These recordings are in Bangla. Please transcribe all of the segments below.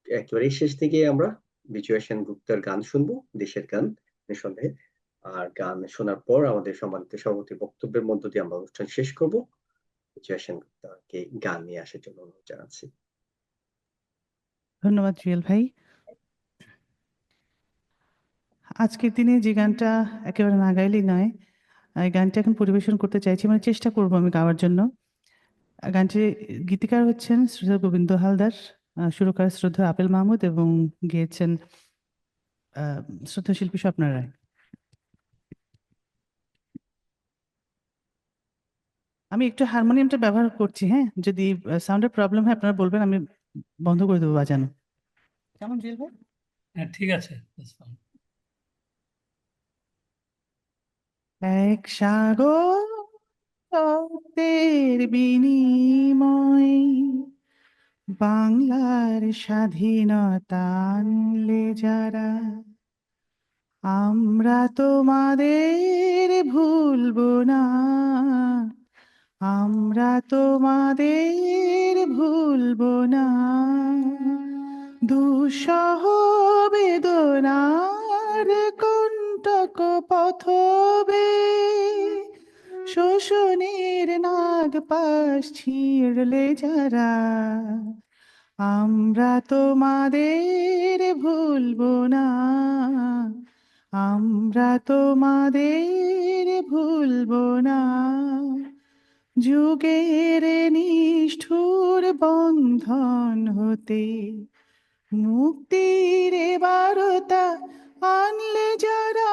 একেবারে শেষ দিকে আমরা বিজয় সেনগুপ্তের গান শুনবো, দেশের গান নিঃসন্দেহে। আর গান শোনার পর আমাদের সম্মানিত সভাপতি বক্তব্যের মধ্য দিয়ে আমরা অনুষ্ঠান শেষ করব। বিজয় সেনগুপ্তকে গান নিয়ে আসার জন্য অনুরোধ জানাচ্ছি। ধন্যবাদ জুয়েল ভাই। আজকের দিনে যে গানটা একেবারে না গাইলেই নয়, এই গানটা এখন পরিবেশন করতে চাইছি, মানে চেষ্টা করব আমি গাওয়ার জন্য। গানটির গীতিকার হচ্ছেন শ্রদ্ধা গোবিন্দ হালদার, সুরকার শ্রদ্ধা আপেল মাহমুদ এবং গেয়েছেন শ্রদ্ধা শিল্পী স্বপ্না রায়। আমি একটু হারমোনিয়ামটা ব্যবহার করছি, হ্যাঁ, যদি সাউন্ডের প্রবলেম হয় আপনারা বলবেন, আমি বন্ধ করে দেবো বাজানো। কেমন জুয়েল ভাই? হ্যাঁ, ঠিক আছে, that's fine. এক সাগর রক্তের বিনিময় বাংলার স্বাধীনতা আনলে যারা, আমরা তোমাদের ভুলবো না, আমরা তোমাদের ভুলবো না। দুঃসহ বেদনার কণ্টক পথবে শোষণের নাগপাশ ছিঁড়লে যারা, আমরা তোমাদের ভুলবো না, আমরা তোমাদের ভুলবো না। যুগের নিষ্ঠুর বন্ধন হতে মুক্তির বারতা আনলে যারা,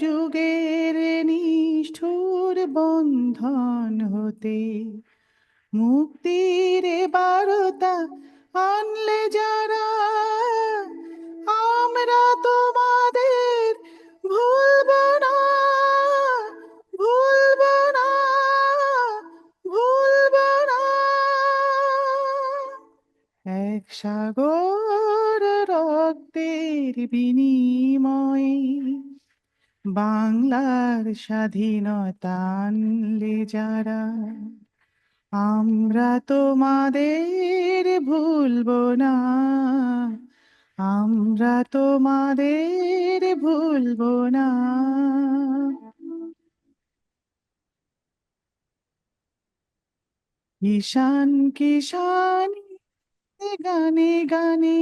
যুগের নিষ্ঠুর বন্ধন হতে মুক্তির বারতা আনলে যারা, আমরা তোমাদের ভুলবো না, ভুলবো না, ভুলবো না। এক সাগর রক্তের বিনিময়ে বাংলার স্বাধীনতা আনলে যারা, আমরা তোমাদের ভুলবো না, আমরা তোমাদের ভুলবো না। কিষান কিষান গানে গানে,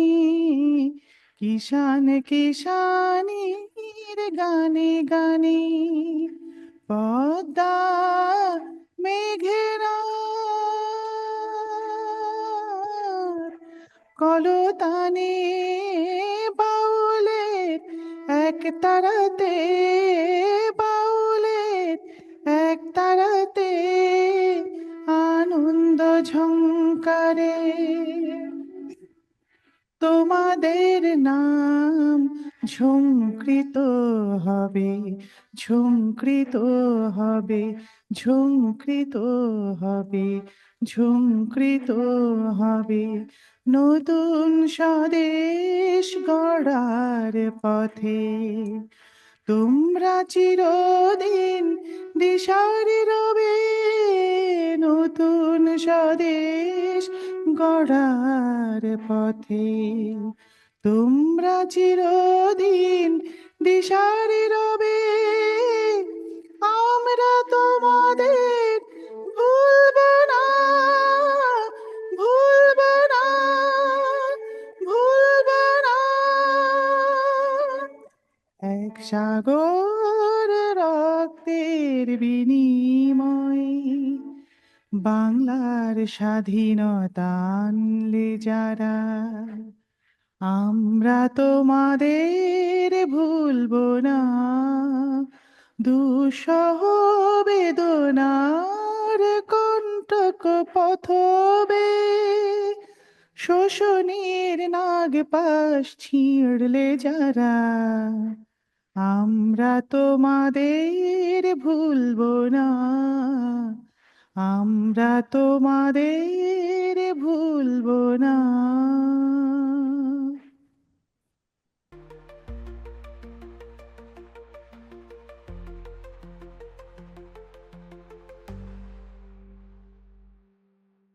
কিষান কিষানের গানে গানে, পদ্মা মেঘেরা কলতানে বাউলের এক তারাতে, বাউলের এক তারাতে আনন্দ ঝংকারে, তোমাদের নাম ঝংকৃত হবে, ঝংকৃত হবে, ঝংকৃত হবে, ঝংকৃত হবে। নতুন স্বদেশ গড়ার পথে তোমরা চিরদিন দিশারি রবে, নতুন স্বদেশ গড়ার পথে তোমরা চিরদিন দিশারি রবে, আমরা তোমাদের ভুলবো না, ভুলবো না, ভুলবো না। এক সাগর রক্তের বিনিময়ে বাংলার স্বাধীনতা আনলে যারা, আমরা তোমাদের ভুলবো না। দুঃসহ বেদনার কণ্টক পথবে শোষণের নাগপাশ ছিঁড়লে যারা, আমরা তোমাদের ভুলবো না, আমরা তোমাদের ভুলবো না।